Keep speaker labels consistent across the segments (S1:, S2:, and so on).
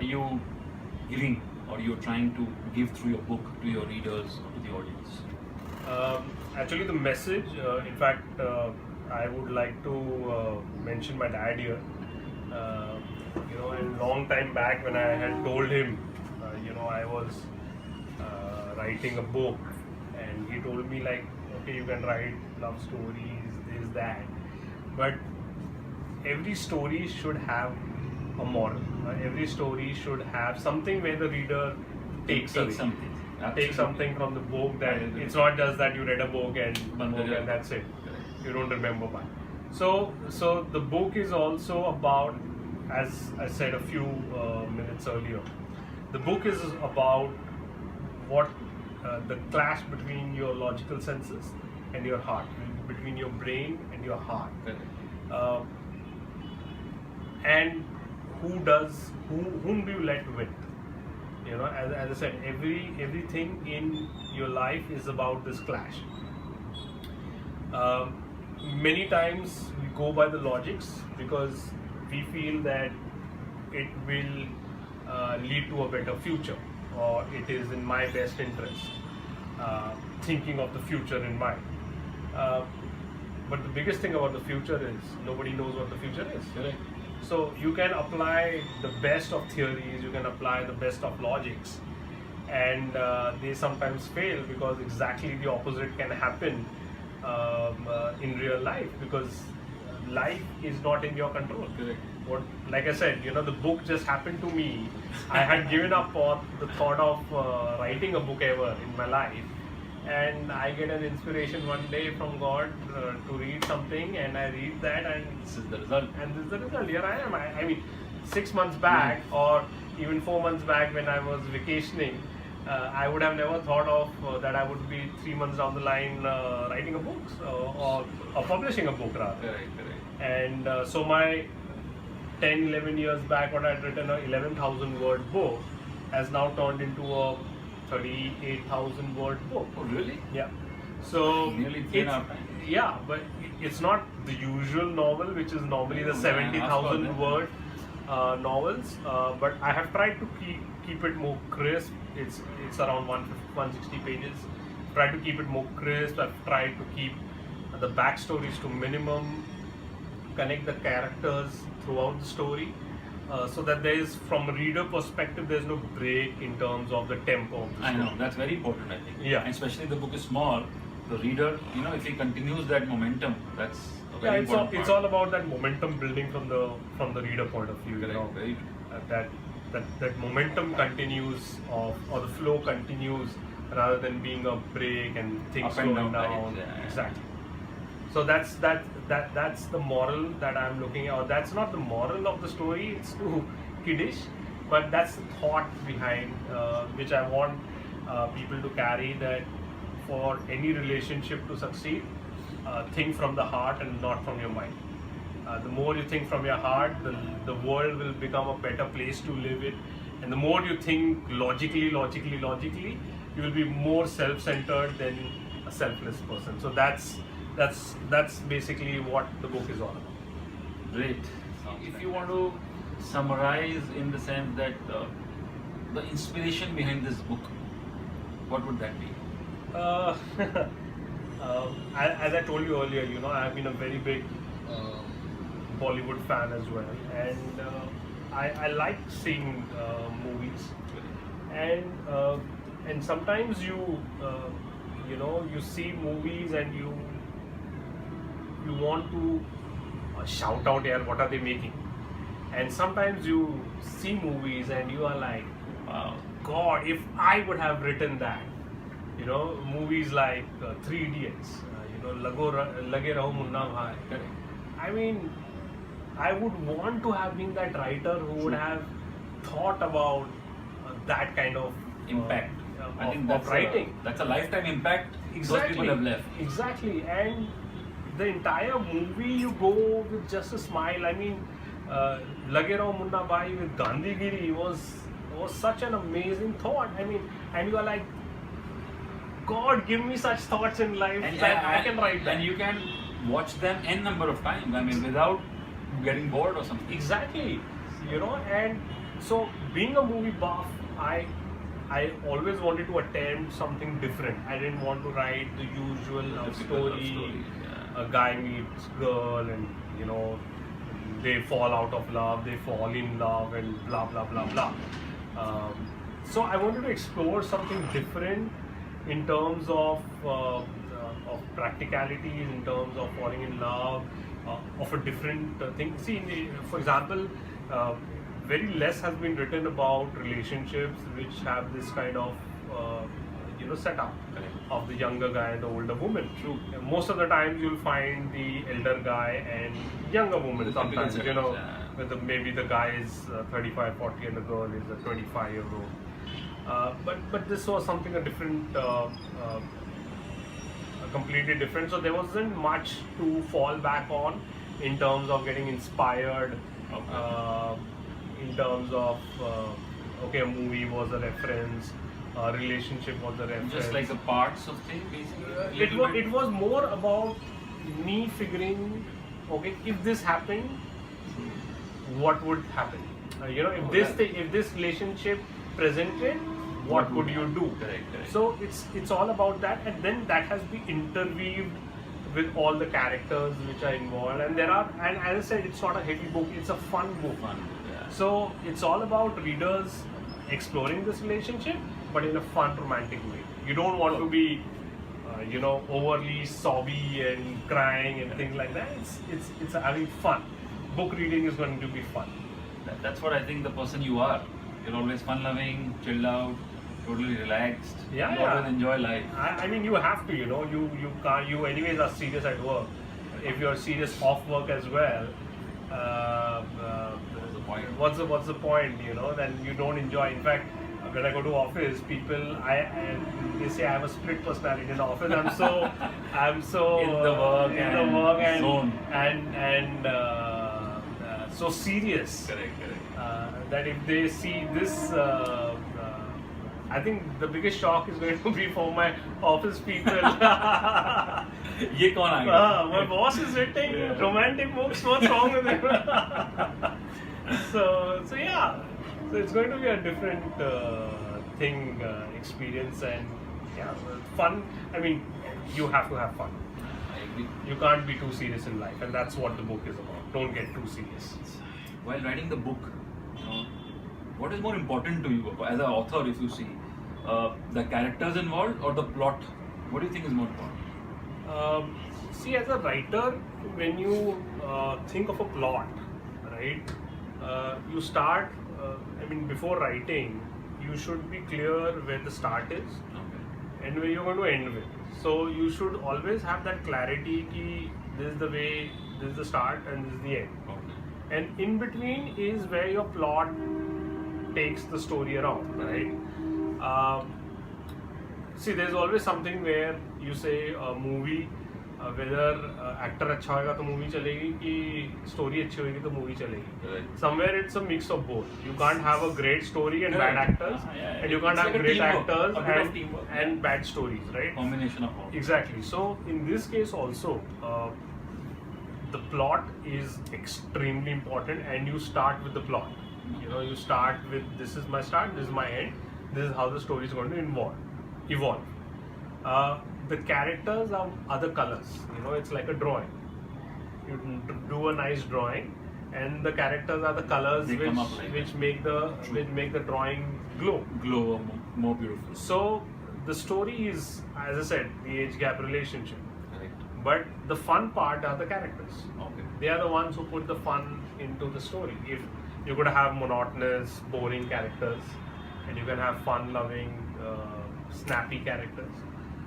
S1: are you giving or you're trying to give through your book to your readers or to the audience?
S2: Actually, the message, in fact, I would like to mention my dad here. A long time back when I had told him, I was writing a book, and he told me like, okay, you can write love stories, this, that, but every story should have a moral. Every story should have something where the reader takes away.
S1: something.
S2: Take something from the book, that it's not just that you read a book and that's it. You don't remember why. So the book is also about, as I said a few minutes earlier, the book is about what the clash between your logical senses and your heart, between your brain and your heart, and whom do you let win? As I said, everything in your life is about this clash. Many times we go by the logics because we feel that it will lead to a better future, or it is in my best interest, thinking of the future in mind. But the biggest thing about the future is nobody knows what the future is.
S1: Correct.
S2: So you can apply the best of theories, you can apply the best of logics, and they sometimes fail because exactly the opposite can happen in real life, because life is not in your control.
S1: Correct.
S2: Like I said, the book just happened to me. I had given up on the thought of writing a book ever in my life, and I get an inspiration one day from God to read something, and I read that, and
S1: This is the result.
S2: And this is the result. Here I am. I mean, 6 months back, or even 4 months back when I was vacationing, I would have never thought of that I would be 3 months down the line writing a book, or publishing a book rather.
S1: Correct.
S2: And so my 10-11 years back, what I had written, a 11,000 word book has now turned into a 38,000 word book.
S1: Oh, really?
S2: Yeah. So
S1: Nearly
S2: yeah, but it's not the usual novel, which is normally the 70,000 word novels. But I have tried to keep it more crisp. It's around 160 pages. Tried to keep it more crisp. I've tried to keep the backstories to minimum, connect the characters throughout the story, so that there is, from a reader perspective, there's no break in terms of the tempo of the story.
S1: I know, that's very important, I think.
S2: Yeah.
S1: And especially the book is small, the reader, if he continues that momentum, that's a very important
S2: it's
S1: part.
S2: all about that momentum building from the reader point of view.
S1: Correct, very
S2: That momentum continues, or the flow continues, rather than being a break and things
S1: Up and
S2: slowing
S1: down.
S2: down.
S1: Yeah.
S2: Exactly. So that's the moral that I'm looking at. Or that's not the moral of the story. It's too kiddish, but that's the thought behind which I want people to carry. That for any relationship to succeed, think from the heart and not from your mind. The more you think from your heart, the world will become a better place to live in. And the more you think logically, you will be more self-centered than a selfless person. So that's basically what the book is all about.
S1: Great. If you want to summarize in the sense that the inspiration behind this book, what would that be?
S2: As I told you earlier, I've been a very big Bollywood fan as well, and I like seeing movies, and sometimes you see movies and you want to shout out, yeah, what are they making? And sometimes you see movies and you are like, wow, God, if I would have written that. Movies like Three Idiots, Lage Raho Munna Bhai. I mean, I would want to have been that writer who would have thought about that kind of
S1: Impact. I think
S2: of writing.
S1: That's a lifetime impact those people have left.
S2: Exactly, and the entire movie you go with just a smile. I mean, Lage Raho Munna Bhai with Gandhigiri was such an amazing thought. I mean, and you are like, God, give me such thoughts in life that I can write that.
S1: And you can watch them n number of times. I mean, without getting bored or something.
S2: Exactly, and so being a movie buff, I always wanted to attempt something different. I didn't want to write the usual love story. A guy meets girl and they fall out of love, they fall in love and blah blah blah blah. So I wanted to explore something different in terms of practicalities, in terms of falling in love, of a different thing. See, for example, very less has been written about relationships which have this kind of setup of the younger guy and the older woman.
S1: True.
S2: Most of the time you'll find the elder guy and younger woman sometimes, maybe the guy is 35, 40 and the girl is a 25-year-old. But this was something completely different. So there wasn't much to fall back on in terms of getting inspired. In terms of a movie was a reference, a relationship was a reference.
S1: Just like the parts of thing, basically.
S2: It was more about me figuring, if this happened, what would happen? If this relationship presented, what would you do?
S1: Correct.
S2: So it's all about that, and then that has been interweaved with all the characters which are involved, and and as I said, it's not a heavy book; it's a fun book. So it's all about readers exploring this relationship, but in a fun, romantic way. You don't want to be, overly sobby and crying and things like that. It's having fun. Book reading is going to be fun.
S1: That's what I think the person you are. You're always fun-loving, chilled out, totally relaxed. You always enjoy life.
S2: I mean, you have to. You can't. You anyways are serious at work. If you're serious off work as well. What's the point? Then you don't enjoy. In fact, when I go to office, people they say I have a split personality in the office. I'm so
S1: in the work and zone.
S2: and so serious.
S1: Correct.
S2: That if they see this, I think the biggest shock is going to be for my office people.
S1: ये कौन आ गया?
S2: My boss is writing romantic books. What's wrong with it? So it's going to be a different experience, and fun. I mean, you have to have fun.
S1: I agree.
S2: You can't be too serious in life, and that's what the book is about. Don't get too serious.
S1: While writing the book, what is more important to you as an author? If you see the characters involved or the plot, what do you think is more important?
S2: See, as a writer, when you think of a plot, right? You start. Before writing, you should be clear where the start is and where you're going to end with. So you should always have that clarity. Ki this is the way, this is the start, and this is the end. And in between is where your plot takes the story around, right? See, there's always something where you say a movie, whether actor अच्छा होगा तो movie चलेगी कि story अच्छी होगी तो movie चलेगी. Somewhere it's a mix of both. You can't have a great story and bad actors, and you can't have great actors and bad stories, right?
S1: Combination of all.
S2: Exactly. So in this case also, the plot is extremely important, and you start with the plot. You start with this is my start, this is my end, this is how the story is going to evolve. The characters are other colors. It's like a drawing. You do a nice drawing, and the characters are the colors which make the drawing glow
S1: more beautiful.
S2: So the story is, as I said, the age gap relationship. But the fun part are the characters. They are the ones who put the fun into the story. If you're going to have monotonous, boring characters, and you can have fun-loving, snappy characters.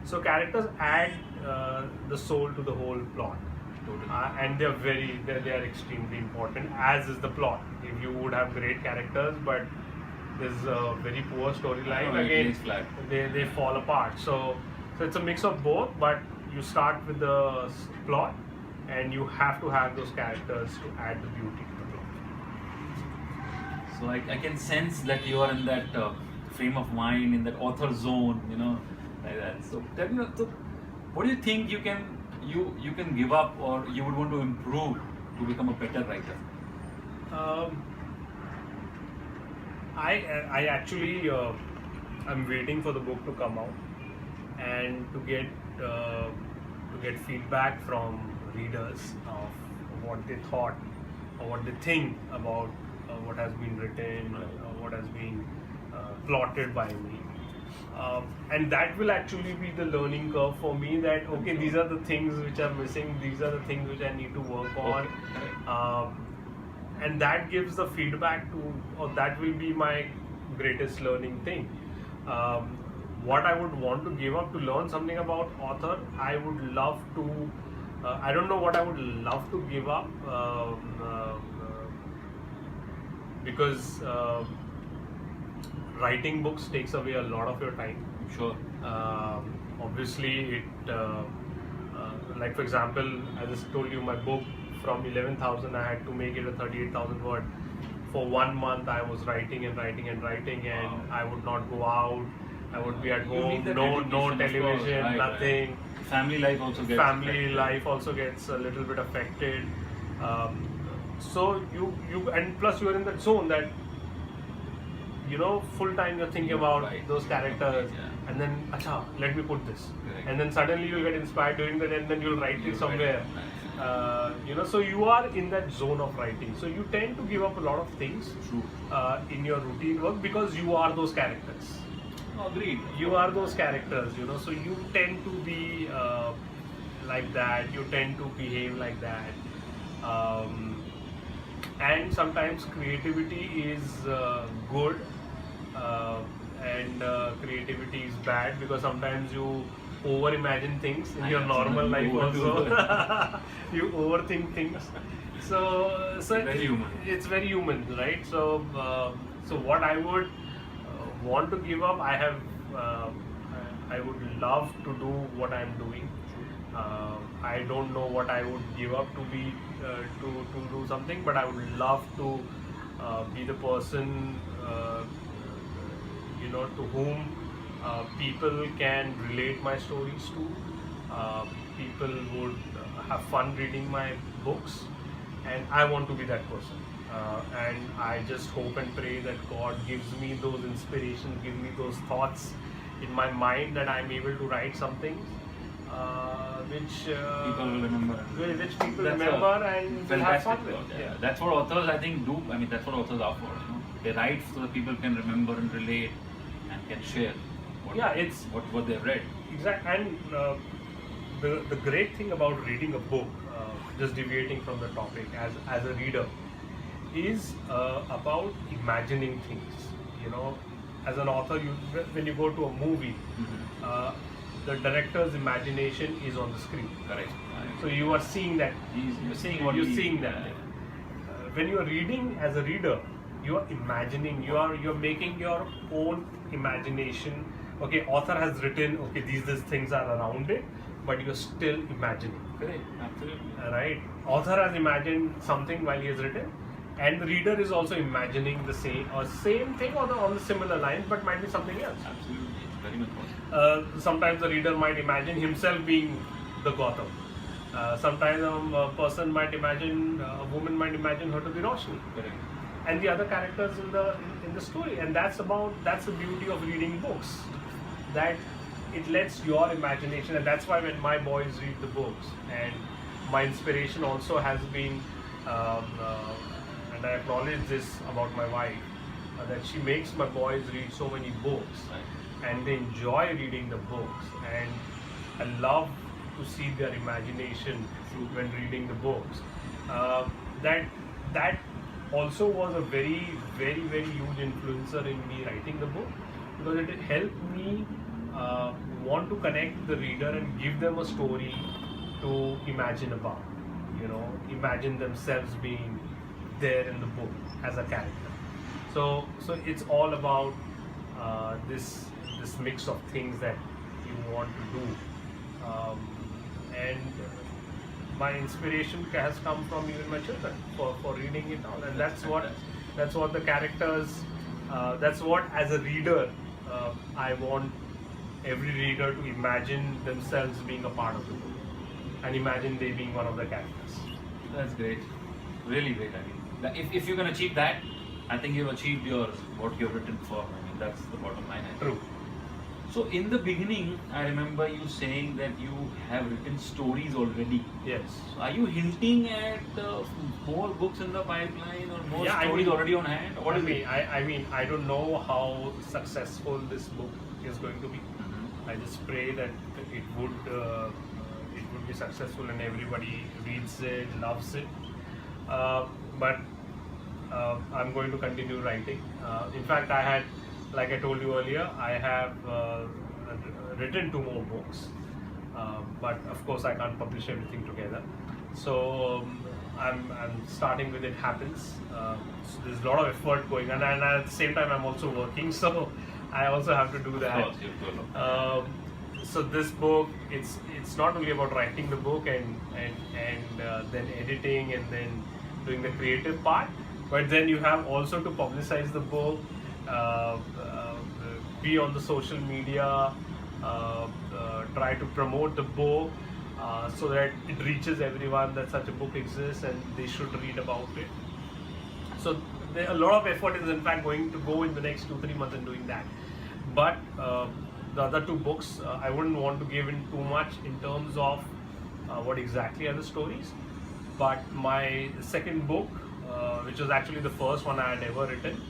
S2: So characters add the soul to the whole plot, and they are extremely important. As is the plot. If you would have great characters, but there's a very poor storyline, again they fall apart. So it's a mix of both, but you start with the plot, and you have to have those characters to add the beauty to the plot.
S1: So I can sense that you are in that frame of mind, in that author zone, like that. So tell me, what do you think you can give up, or you would want to improve to become a better writer?
S2: I actually I'm waiting for the book to come out and to get feedback from readers of what they thought or what they think about what has been written, what has been plotted by me. And that will actually be the learning curve for me, that okay, these are the things which are missing, these are the things which I need to work on. And that gives the feedback to, or that will be my greatest learning thing. What I would want to give up to learn something about author, I would love to, I don't know what I would love to give up, because writing books takes away a lot of your time.
S1: Sure.
S2: Obviously, like for example, I just told you my book, from 11,000 I had to make it a 38,000 word. For 1 month I was writing and writing and writing, and
S1: Wow.
S2: I would not go out. I would be at
S1: You need
S2: home,
S1: that
S2: no
S1: dedication, of course.
S2: television,
S1: Right,
S2: nothing.
S1: right. Family life also gets
S2: Family
S1: affected.
S2: life also gets a little bit affected. So you and plus you are in that zone that full time you're thinking about
S1: Right.
S2: those characters,
S1: Yeah.
S2: and then acha, let me put this,
S1: Correct.
S2: and then suddenly you'll get inspired doing that, and then you'll write
S1: You'll
S2: it somewhere.
S1: write it.
S2: So you are in that zone of writing. So you tend to give up a lot of things
S1: True.
S2: in your routine work because you are those characters.
S1: Agreed.
S2: You are those characters, so you tend to be like that, you tend to behave like that. And sometimes creativity is good, and creativity is bad, because sometimes you over imagine things in
S1: I
S2: your
S1: know,
S2: normal
S1: you
S2: life
S1: overdo
S2: also. You overthink things. So
S1: Very human.
S2: it's very human, right? So what I would want to give up, I would love to do what I'm doing. I don't know what I would give up to be to do something, but I would love to be the person to whom people can relate my stories to. People would have fun reading my books, and I want to be that person. And I just hope and pray that God gives me those inspirations, give me those thoughts in my mind, that I'm able to write something which
S1: People will remember.
S2: which people
S1: That's
S2: remember
S1: a
S2: and will have fun
S1: fantastic
S2: with.
S1: thought, yeah. That's what authors, I think, do. I mean, that's what authors are for. They write so that people can remember and relate and can share what they've read.
S2: Exactly. And the great thing about reading a book, just deviating from the topic, as a reader, is about imagining things. As an author, when you go to a movie, the director's imagination is on the screen.
S1: Correct.
S2: So you are seeing that.
S1: You're seeing what
S2: You're
S1: he-
S2: seeing that. When you are reading as a reader, you are imagining. You're making your own imagination. Okay, author has written. Okay, these things are around it, but you're still imagining.
S1: Correct. Absolutely.
S2: Right? Author has imagined something while he has written, and the reader is also imagining the same thing on the similar lines, but might be something else.
S1: Absolutely. Very much possible.
S2: Sometimes the reader might imagine himself being the Gotham. Sometimes a person might imagine, a woman might imagine her to be Roshni,
S1: Correct.
S2: and the other characters in the story. And that's the beauty of reading books, that it lets your imagination. And that's why when my boys read the books, and my inspiration also has been, and I acknowledge this about my wife, that she makes my boys read so many books,
S1: Right.
S2: and they enjoy reading the books, and I love to see their imagination when reading the books. That also was a very, very, very huge influencer in me writing the book, because it helped me want to connect the reader and give them a story to imagine about. Imagine themselves being there in the book as a character. So it's all about this mix of things that you want to do, and my inspiration has come from even my children for reading it all, and that's what the characters. That's what, as a reader, I want every reader to imagine themselves being a part of the book, and imagine they being one of the characters.
S1: That's great. Really great. I mean, if you can achieve that, I think you've achieved your what you've written for. I mean, that's the bottom line. I think.
S2: True.
S1: So in the beginning, I remember you saying that you have written stories already.
S2: Yes.
S1: So are you hinting at more books in the pipeline or more
S2: Yeah,
S1: stories already on hand? What is it?
S2: I mean, I don't know how successful this book is going to be.
S1: Mhm.
S2: I just pray that it would be successful and everybody reads it, loves it. But I'm going to continue writing. In fact, I had, like I told you earlier, I have written 2 more books. But of course, I can't publish everything together. So I'm starting with It Happens. So there's a lot of effort going on, and at the same time, I'm also working. So I also have to do that.
S1: Of course, you follow.
S2: So this book, it's not only about writing the book and then editing and then doing the creative part, but then you have also to publicize the book, be on the social media, try to promote the book so that it reaches everyone that such a book exists and they should read about it. So a lot of effort is in fact going to go in the next 2-3 months in doing that. But the other 2 books, I wouldn't want to give in too much in terms of what exactly are the stories. But my second book, which was actually the first one I had ever written,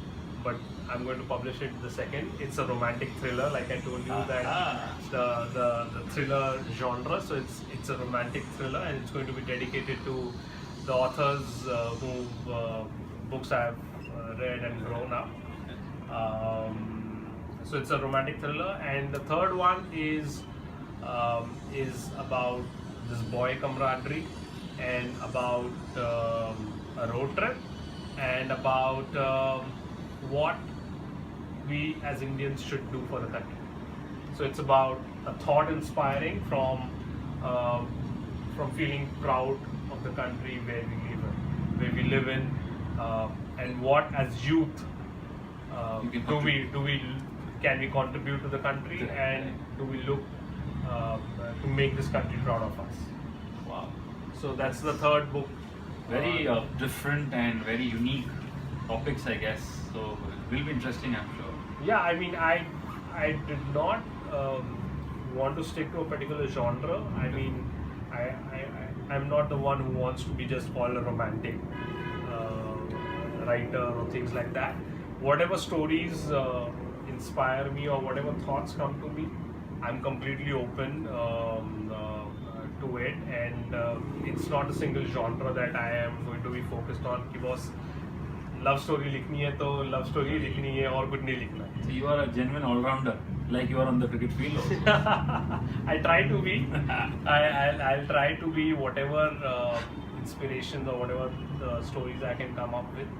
S2: but I'm going to publish it the second. It's a romantic thriller, like I told you that the thriller genre. So it's a romantic thriller, and it's going to be dedicated to the authors who books I've read and grown up. So it's a romantic thriller, and the third one is about this boy camaraderie and about a road trip and about what we as Indians should do for the country. So it's about a thought inspiring from feeling proud of the country where we live in, and what as youth can we contribute to the country, and do we look to make this country proud of us.
S1: Wow.
S2: So that's the third book.
S1: Very different and very unique topics, I guess. So it will be interesting, I'm sure.
S2: Yeah, I mean, I did not want to stick to a particular genre. I mean, I'm not the one who wants to be just called a romantic writer or things like that. Whatever stories inspire me or whatever thoughts come to me, I'm completely open to it, and it's not a single genre that I am going to be focused on. Because love story लिखनी है तो love story लिखनी है और कुछ नहीं लिखना है.
S1: So you are a genuine all-rounder, like you are on the cricket field also.
S2: I try to be. I'll try to be whatever inspirations or whatever stories I can come up with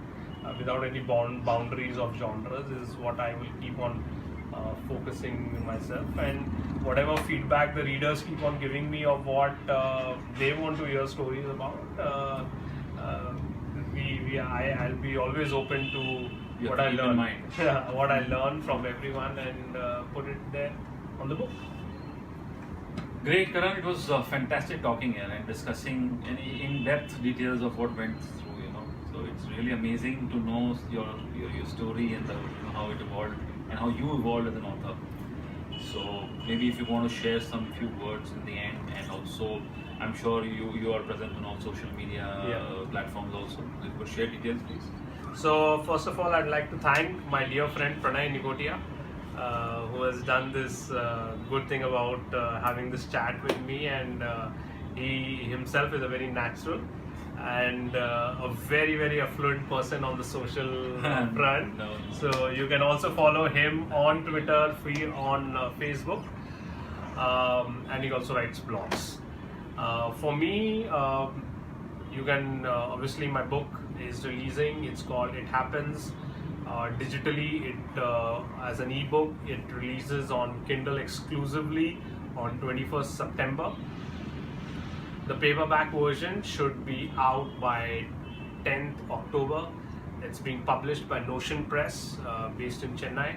S2: without any boundaries of genres is what I will keep on focusing myself, and whatever feedback the readers keep on giving me of what they want to hear stories about. I'll be always open to what I learn, what I learn from everyone, and put it there on the book.
S1: Great, Karan. It was fantastic talking here and discussing any in-depth details of what went through. So it's really amazing to know your story and how it evolved and how you evolved as an author. So maybe if you want to share some few words in the end, and also I'm sure you are present on all social media platforms also. If you could share details, please.
S2: So first of all, I'd like to thank my dear friend Pranay Nigotiya, who has done this good thing about having this chat with me, and he himself is a very natural and a very, very affluent person on the social front.
S1: No.
S2: So you can also follow him on Twitter, on Facebook, and he also writes blogs. For me, you can obviously, my book is releasing. It's called It Happens. Digitally, as an ebook, it releases on Kindle exclusively on 21st September. The paperback version should be out by 10th October. It's being published by Notion Press, based in Chennai.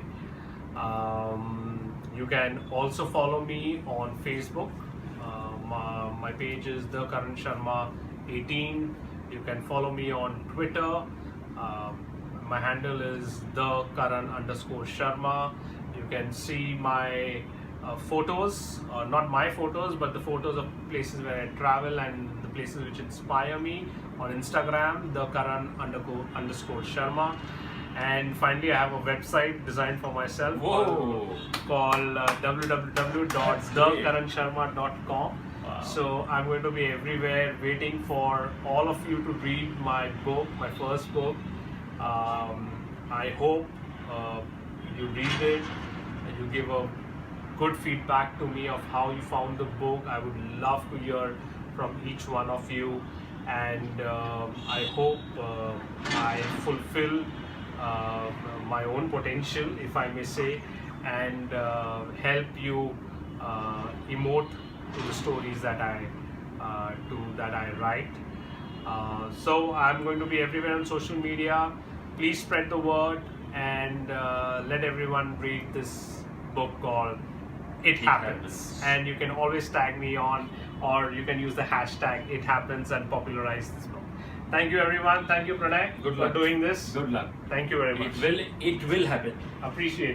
S2: You can also follow me on Facebook. My page is the Karan Sharma 18. You can follow me on Twitter. My handle is the Karan_Sharma. You can see my photos, not my photos, but the photos of places where I travel and the places which inspire me on Instagram, the Karan_Sharma. And finally, I have a website designed for myself
S1: Whoa.
S2: called www.thekaransharma.com.
S1: Wow.
S2: So I'm going to be everywhere waiting for all of you to read my book, my first book. I hope you read it and you give a good feedback to me of how you found the book. I would love to hear from each one of you, and I hope I fulfill my own potential, if I may say, and help you emote to the stories that I write. So I'm going to be everywhere on social media. Please spread the word and let everyone read this book called It Happens. And you can always tag me on, or you can use the hashtag It Happens and popularize this book. Thank you, everyone. Thank you, Pranay,
S1: Good
S2: for
S1: luck.
S2: doing this.
S1: Good luck.
S2: Thank you very much.
S1: It will happen.
S2: Appreciate it.